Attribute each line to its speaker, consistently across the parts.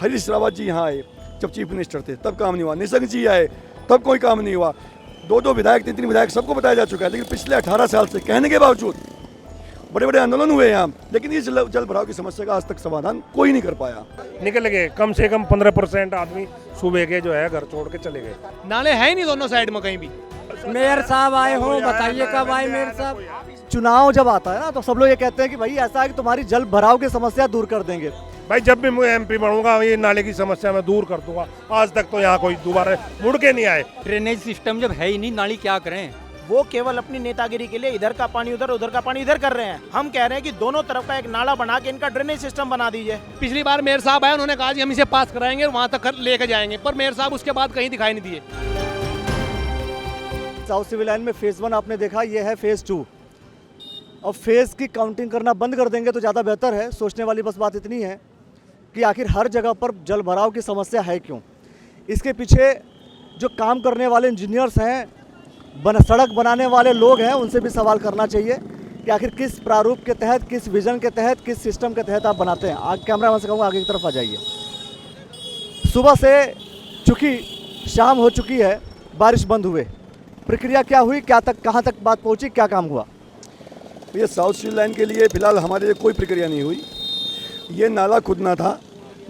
Speaker 1: हरीश रावत जी यहाँ आए जब चीफ मिनिस्टर थे तब काम नहीं हुआ, निशंक जी आए तब कोई काम नहीं हुआ, दो विधायक 3 विधायक सबको बताया जा चुका है। लेकिन पिछले 18 साल से कहने के बावजूद बड़े बड़े आंदोलन हुए यहाँ, लेकिन इस जल भराव की समस्या का आज तक समाधान कोई नहीं कर पाया।
Speaker 2: निकल गए कम से कम 15% आदमी सुबह के जो है घर छोड़ के चले गए।
Speaker 3: नाले है ही नहीं दोनों साइड में कहीं भी।
Speaker 4: मेयर साहब आए हो, बताइए कब आए मेयर साहब। चुनाव जब आता है ना तो सब लोग ये कहते हैं कि भाई ऐसा है कि तुम्हारी जल भराव की समस्या दूर कर देंगे।
Speaker 2: भाई जब भी मैं MP बनूंगा ये नाले की समस्या मैं दूर कर दूंगा। आज तक तो यहाँ कोई दोबारा मुड़ के नहीं आए।
Speaker 5: ड्रेनेज सिस्टम जब है ही नहीं, नाली क्या करें।
Speaker 3: वो केवल अपनी नेतागिरी के लिए इधर का पानी उधर, उधर का पानी इधर कर रहे हैं। हम कह रहे हैं कि दोनों तरफ का एक नाला बना के इनका ड्रेनेज सिस्टम बना दीजिए। पिछली बार मेयर साहब आए, उन्होंने कहा हम इसे पास कराएंगे और वहाँ तक लेकर जाएंगे, पर मेयर साहब उसके बाद कहीं दिखाई नहीं दिए।
Speaker 4: साउथ सिविल लाइन में फेज 1 आपने देखा, ये है फेज 2। अब फेज की काउंटिंग करना बंद कर देंगे तो ज़्यादा बेहतर है। सोचने वाली बस बात इतनी है कि आखिर हर जगह पर जल भराव की समस्या है क्यों। इसके पीछे जो काम करने वाले इंजीनियर्स हैं, सड़क बनाने वाले लोग हैं, उनसे भी सवाल करना चाहिए कि आखिर किस प्रारूप के तहत, किस विजन के तहत, किस सिस्टम के तहत आप बनाते हैं। आगे कैमरा से कहूँगा आगे की तरफ आ जाइए। सुबह से चूँकि शाम हो चुकी है, बारिश बंद हुए, प्रक्रिया क्या हुई, क्या तक कहाँ तक बात पहुँची, क्या काम हुआ?
Speaker 1: ये साउथ सिविल लाइन के लिए फिलहाल हमारे लिए कोई प्रक्रिया नहीं हुई। ये नाला खुदना था,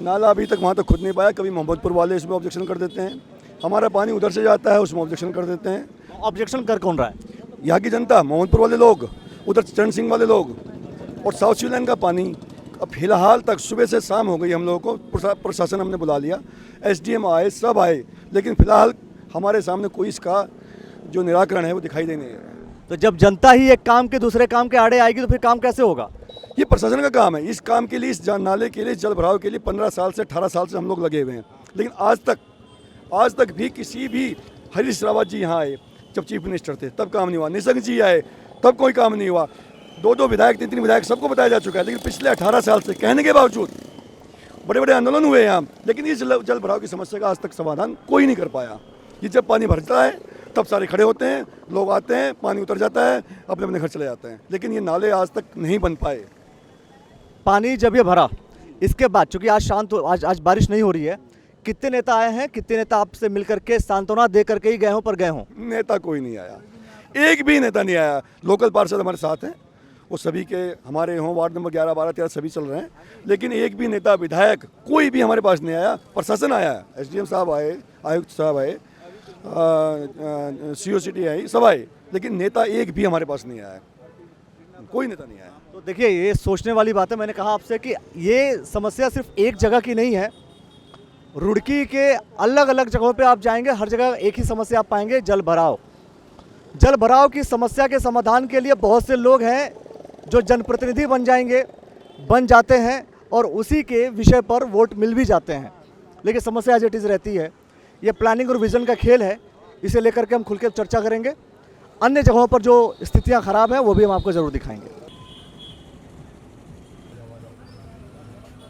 Speaker 1: नाला अभी तक वहाँ तक खुद नहीं पाया। कभी मोहम्मदपुर वाले इसमें ऑब्जेक्शन कर देते हैं, हमारा पानी उधर से जाता है उसमें ऑब्जेक्शन कर देते हैं।
Speaker 4: ऑब्जेक्शन कर कौन रहा है?
Speaker 1: यहाँ की जनता, मोहम्मदपुर वाले लोग, उधर चरण सिंह वाले लोग। और साउथ सिविल लाइन का पानी अब फिलहाल तक सुबह से शाम हो गई, हम लोगों को प्रशासन हमने बुला लिया, SDM आए, सब आए, लेकिन फिलहाल हमारे सामने कोई इसका जो निराकरण है वो दिखाई दे नहीं रहा है।
Speaker 4: तो जब जनता ही एक काम के दूसरे काम के आड़े आएगी तो फिर काम कैसे होगा?
Speaker 1: ये प्रशासन का काम है। इस काम के लिए, इस नाले के लिए, जल भराव के लिए 15 साल से 18 साल से हम लोग लगे हुए हैं, लेकिन आज तक भी किसी भी, हरीश रावत जी यहाँ आए जब चीफ मिनिस्टर थे तब काम नहीं हुआ, निशंक जी आए तब कोई काम नहीं हुआ, दो विधायक 3 विधायक सबको बताया जा चुका है। लेकिन पिछले 18 साल से कहने के बावजूद बड़े बड़े आंदोलन हुए यहाँ, लेकिन इस जल भराव की समस्या का आज तक समाधान कोई नहीं कर पाया। ये जब पानी भरता है तब सारे खड़े होते हैं, लोग आते हैं, पानी उतर जाता है, अपने अपने घर चले जाते हैं, लेकिन ये नाले आज तक नहीं बन पाए।
Speaker 4: पानी जब ये भरा, इसके बाद चूंकि आज शांत, आज बारिश नहीं हो रही है, कितने नेता आए हैं, कितने नेता आपसे मिलकर के सांत्वना दे करके ही गए हों पर गए हों?
Speaker 1: नेता कोई नहीं आया, एक भी नेता नहीं आया। लोकल पार्षद हमारे साथ हैं, वो सभी के हमारे हों, वार्ड नंबर 11, 12, 13 सभी चल रहे हैं, लेकिन एक भी नेता, विधायक कोई भी हमारे पास नहीं आया। प्रशासन आया, SDM साहब आए, आयुक्त साहब आए, COCT आई, सब आए, लेकिन नेता एक भी हमारे पास नहीं आया, कोई नेता नहीं आया।
Speaker 4: तो देखिए, ये सोचने वाली बात है। मैंने कहा आपसे कि ये समस्या सिर्फ एक जगह की नहीं है। रुड़की के अलग अलग जगहों पे आप जाएंगे, हर जगह एक ही समस्या आप पाएंगे, जल भराव। जल भराव की समस्या के समाधान के लिए बहुत से लोग हैं जो जनप्रतिनिधि बन जाते हैं और उसी के विषय पर वोट मिल भी जाते हैं, लेकिन समस्या एज इट इज़ रहती है। ये प्लानिंग और विजन का खेल है, इसे लेकर के हम खुल के चर्चा करेंगे। अन्य जगहों पर जो स्थितियां खराब हैं वो भी हम आपको ज़रूर दिखाएंगे।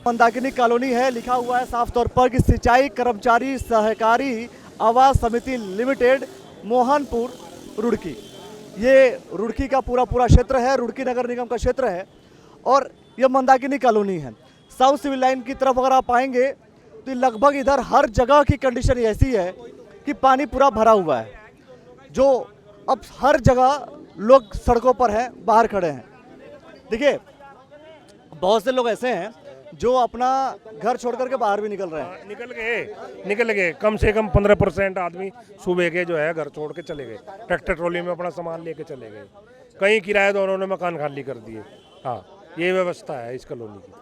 Speaker 4: मंदाकिनी कॉलोनी है, लिखा हुआ है साफ तौर पर कि सिंचाई कर्मचारी सहकारी आवास समिति लिमिटेड, मोहनपुर, रुड़की। ये रुड़की का पूरा क्षेत्र है, रुड़की नगर निगम का क्षेत्र है और यह मंदाकिनी कॉलोनी है। साउथ सिविल लाइन की तरफ अगर आप आएंगे तो लगभग इधर हर जगह की कंडीशन ऐसी है कि पानी पूरा भरा हुआ है, जो अब हर जगह लोग सड़कों पर हैं, बाहर खड़े हैं। देखिए, बहुत से लोग ऐसे हैं जो अपना घर छोड़ करके बाहर भी निकल रहे हैं।
Speaker 2: निकल गए कम से कम 15% आदमी सुबह के जो है घर छोड़ के चले गए, ट्रैक्टर ट्रॉली में अपना सामान लेके चले गए, कई किराएदारों ने मकान खाली कर दिए। हाँ, ये व्यवस्था है इस कॉलोनी की।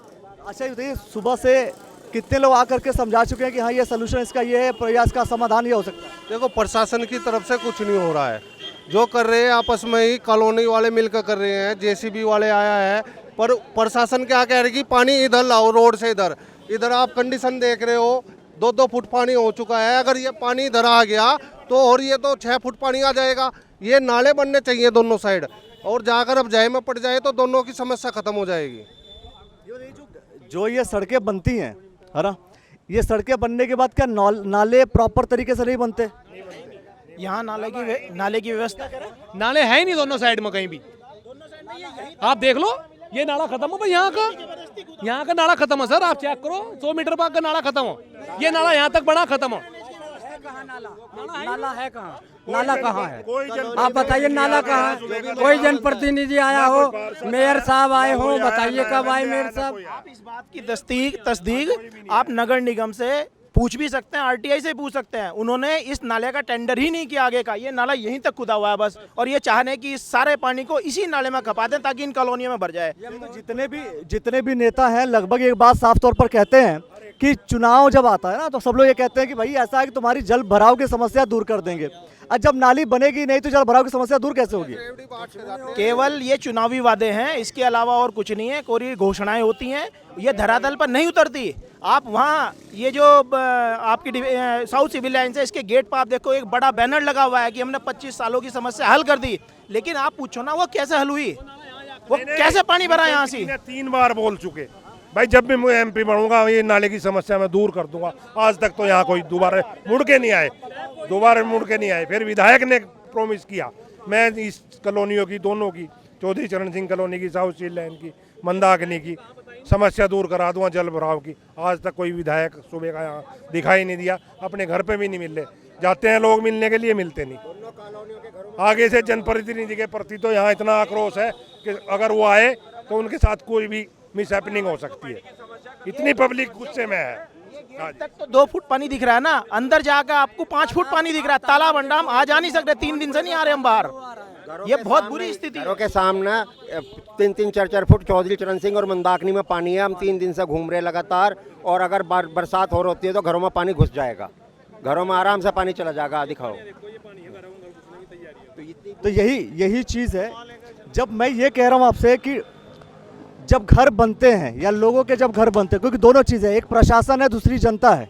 Speaker 4: अच्छा, ये बताइए, सुबह से कितने लोग आकर के समझा चुके हैं कि हाँ ये सलूशन इसका ये है, प्रयास का समाधान ये हो सकता है?
Speaker 6: देखो, प्रशासन की तरफ से कुछ नहीं हो रहा है, जो कर रहे हैं आपस में ही कॉलोनी वाले मिलकर कर रहे हैं। JCB वाले आया है, पर प्रशासन क्या कह रहे हैं कि पानी इधर लाओ, रोड से इधर आप कंडीशन देख रहे हो, 2-2 फुट पानी हो चुका है। अगर ये पानी इधर आ गया तो और ये तो 6 फुट पानी आ जाएगा। ये नाले बनने चाहिए दोनों साइड, और जाकर अब जाए में पड़ जाए तो दोनों की समस्या खत्म हो जाएगी।
Speaker 4: जो ये सड़कें बनती हैं, है ना, ये सड़कें बनने के बाद क्या नाले प्रॉपर तरीके से नहीं बनते?
Speaker 3: यहाँ नाले की व्यवस्था, नाले है ही नहीं दोनों साइड में कहीं भी। आप देख लो, ये नाला खत्म हो भाई यहाँ का। यहाँ का नाला खत्म है सर, आप चेक करो 100 मीटर बाद का नाला खत्म हो, ये नाला यहाँ तक बना खत्म हो।
Speaker 5: नाला है कहाँ? नाला कहाँ है? आप बताइए नाला कहाँ है? कोई जनप्रतिनिधि आया हो, मेयर साहब आए हो, बताइए कब आए मेयर साहब?
Speaker 3: आप इस बात की तस्दीक आप नगर निगम से पूछ भी सकते हैं, आरटीआई से पूछ सकते हैं। उन्होंने इस नाले का टेंडर ही नहीं किया आगे का, ये नाला यहीं तक खुदा हुआ है बस, और ये चाह रहे हैं कि इस सारे पानी को इसी नाले में खपा दें ताकि इन कॉलोनियों में भर जाए।
Speaker 4: तो जितने भी नेता हैं लगभग एक बात साफ तौर पर कहते हैं कि चुनाव जब आता है ना तो सब लोग ये कहते हैं कि भाई ऐसा है कि तुम्हारी जल भराव की समस्या दूर कर देंगे। और जब नाली बनेगी नहीं तो जल भराव की समस्या दूर कैसे होगी?
Speaker 3: केवल ये चुनावी वादे हैं, इसके अलावा और कुछ नहीं है। कोई घोषणाएं होती हैं, ये धरातल पर नहीं उतरती। आप वहाँ ये जो आपकी साउथ सिविल लाइन से इसके गेट पर आप देखो एक बड़ा बैनर लगा हुआ है कि हमने 25 सालों की समस्या हल कर दी, लेकिन आप पूछो ना वो कैसे हल हुई, वो कैसे पानी भरा यहाँ से?
Speaker 2: 3 बार बोल चुके भाई जब भी मैं एमपी बनूंगा ये नाले की समस्या मैं दूर कर दूंगा। आज तक तो यहाँ कोई दोबारा मुड़ के नहीं आए। फिर विधायक ने प्रॉमिस किया मैं इस कॉलोनियों की, दोनों की, चौधरी चरण सिंह कॉलोनी की, साउथ सिविल लाइन की, मंदाकिनी की समस्या दूर करा दूंगा जल भराव की। आज तक कोई विधायक सुबह का यहाँ दिखाई नहीं दिया, अपने घर पे भी नहीं मिल रहे। जाते हैं लोग मिलने के लिए, मिलते नहीं। आगे से जनप्रतिनिधि के प्रति तो यहाँ इतना आक्रोश है कि अगर वो आए तो उनके साथ कोई भी मिस हैपनिंग हो सकती है, इतनी पब्लिक गुस्से में है।
Speaker 3: तक तो 2 फुट पानी दिख रहा है ना, अंदर जाकर आपको 5 फुट पानी दिख रहा है। तालाब अंडा हम आ जा नहीं सकते, 3 दिन से नहीं आ रहे हम बाहर। ये बहुत बुरी स्थिति
Speaker 7: घरों के सामने 3-3, 4-4 फुट चौधरी चरण सिंह और मंदाकिनी में पानी है। हम 3 दिन से घूम रहे लगातार, और अगर बरसात हो रही है तो घरों में पानी घुस जाएगा, घरों में आराम से पानी चला जाएगा। दिखाओ।
Speaker 4: तो यही चीज़ है। जब मैं ये कह रहा हूँ आपसे कि जब घर बनते हैं या लोगों के जब घर बनते हैं, क्योंकि दोनों चीज़ें, एक प्रशासन है, दूसरी जनता है।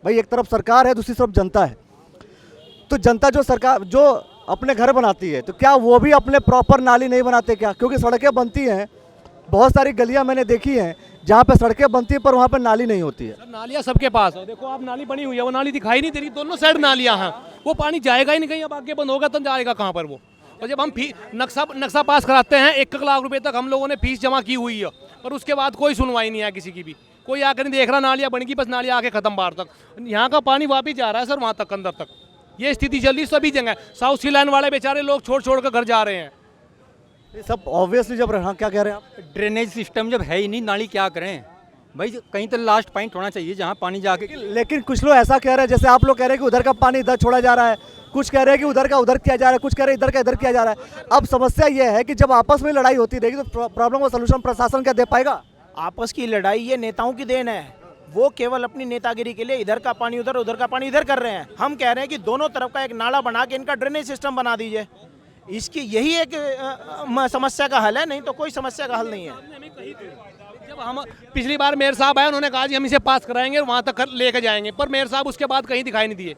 Speaker 4: भाई एक तरफ सरकार है, दूसरी तरफ जनता है। तो जनता जो अपने घर बनाती है तो क्या वो भी अपने प्रॉपर नाली नहीं बनाते क्या? क्योंकि सड़कें बनती हैं, बहुत सारी गलियां मैंने देखी हैं जहाँ पे सड़कें बनती है पर वहाँ पे नाली नहीं होती है।
Speaker 3: नालियाँ सबके पास है, देखो आप नाली बनी हुई है, वो नाली दिखाई नहीं दे रही, दोनों साइड नालियाँ हैं, वो पानी जाएगा ही नहीं कहीं। अब आगे बंद होगा तो जाएगा कहाँ पर वो? और जब हम नक्शा पास कराते हैं 1 लाख रुपए तक हम लोगों ने फीस जमा की हुई है, पर उसके बाद कोई सुनवाई नहीं है किसी की भी। कोई आकर नहीं देख रहा, नालियाँ बनेगी बस, नालियाँ आके खत्म बाहर तक। यहाँ का पानी वापिस जा रहा है सर वहाँ तक, अंदर तक। ये स्थिति चल रही सभी जगह। साउथ सी लाइन वाले बेचारे लोग छोड़ कर घर जा रहे हैं।
Speaker 4: ये सब ऑब्वियसली जब क्या कह रहे हैं आप?
Speaker 5: ड्रेनेज सिस्टम जब है ही नहीं, नाली क्या करें भाई? कहीं तो लास्ट पॉइंट होना चाहिए जहाँ पानी जाके।
Speaker 4: लेकिन कुछ लोग ऐसा कह रहे हैं, जैसे आप लोग कह रहे हैं कि उधर का पानी इधर छोड़ा जा रहा है, कुछ कह रहे हैं कि उधर का उधर किया जा रहा है, कुछ कह रहे हैं इधर का इधर किया जा रहा है। अब समस्या ये है कि जब आपस में लड़ाई होती रहेगी तो प्रॉब्लम का सलूशन प्रशासन क्या दे पाएगा?
Speaker 3: आपस की लड़ाई ये नेताओं की देन है। वो केवल अपनी नेतागिरी के लिए इधर का पानी उधर, उधर का पानी इधर कर रहे हैं। हम कह रहे हैं कि दोनों तरफ का एक नाला बना के इनका ड्रेनेज सिस्टम बना दीजिए। इसकी यही एक समस्या का हल है, नहीं तो कोई समस्या का हल नहीं है। जब हम पिछली बार मेयर साहब आए, उन्होंने कहा जी हम इसे पास कराएंगे और वहाँ तक लेके जाएंगे, पर मेयर साहब उसके बाद कहीं दिखाई नहीं दिए।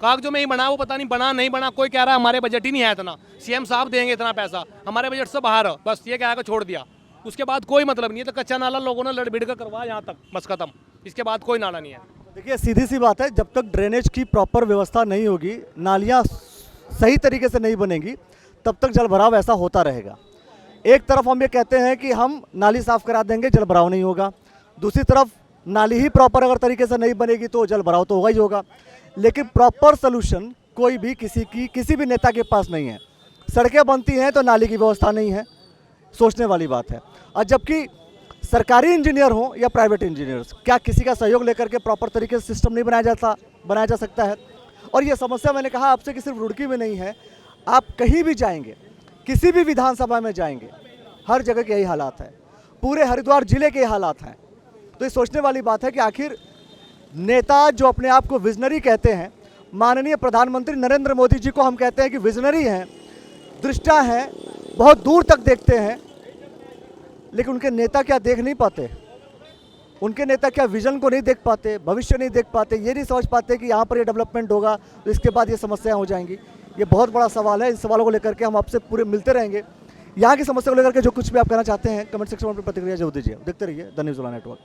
Speaker 3: कागजों में ही बना, वो पता नहीं बना नहीं बना। कोई कह रहा है हमारे बजट ही नहीं है इतना, सीएम साहब देंगे इतना पैसा, हमारे बजट से बाहर है, बस ये कह कर छोड़ दिया। उसके बाद कोई मतलब नहीं है। तो कच्चा नाला लोगों ने लड़बिड़ कर करवाया यहाँ तक, बस खत्म। इसके बाद कोई नाला नहीं है।
Speaker 4: देखिए सीधी सी बात है, जब तक ड्रेनेज की प्रॉपर व्यवस्था नहीं होगी, नालियाँ सही तरीके से नहीं बनेंगी, तब तक जल भराव ऐसा होता रहेगा। एक तरफ हम ये कहते हैं कि हम नाली साफ करा देंगे, जल भराव नहीं होगा। दूसरी तरफ नाली ही प्रॉपर अगर तरीके से नहीं बनेगी तो जल भराव तो होगा ही होगा। लेकिन प्रॉपर सोल्यूशन कोई भी किसी भी नेता के पास नहीं है। सड़कें बनती हैं तो नाली की व्यवस्था नहीं है, सोचने वाली बात है। और जबकि सरकारी इंजीनियर हो या प्राइवेट इंजीनियर्स, क्या किसी का सहयोग लेकर के प्रॉपर तरीके से सिस्टम नहीं बनाया जा सकता है? और ये समस्या मैंने कहा आपसे कि सिर्फ रुड़की में नहीं है, आप कहीं भी जाएंगे, किसी भी विधानसभा में जाएंगे, हर जगह के यही हालात हैं, पूरे हरिद्वार जिले के हालात हैं। तो ये सोचने वाली बात है कि आखिर नेता जो अपने आप को विजनरी कहते हैं, माननीय प्रधानमंत्री नरेंद्र मोदी जी को हम कहते हैं कि विजनरी हैं, दृष्टा हैं, बहुत दूर तक देखते हैं, लेकिन उनके नेता क्या देख नहीं पाते? उनके नेता क्या विजन को नहीं देख पाते, भविष्य नहीं देख पाते, ये नहीं समझ पाते कि यहाँ पर ये डेवलपमेंट होगा तो इसके बाद ये समस्याएं हो जाएंगी? ये बहुत बड़ा सवाल है। इन सवालों को लेकर के हम आपसे पूरे मिलते रहेंगे। यहाँ की समस्या को लेकर के जो कुछ भी आप कहना चाहते हैं कमेंट सेक्शन में अपनी प्रतिक्रिया जरूर दीजिए। देखते रहिए द न्यूज़ नेटवर्क।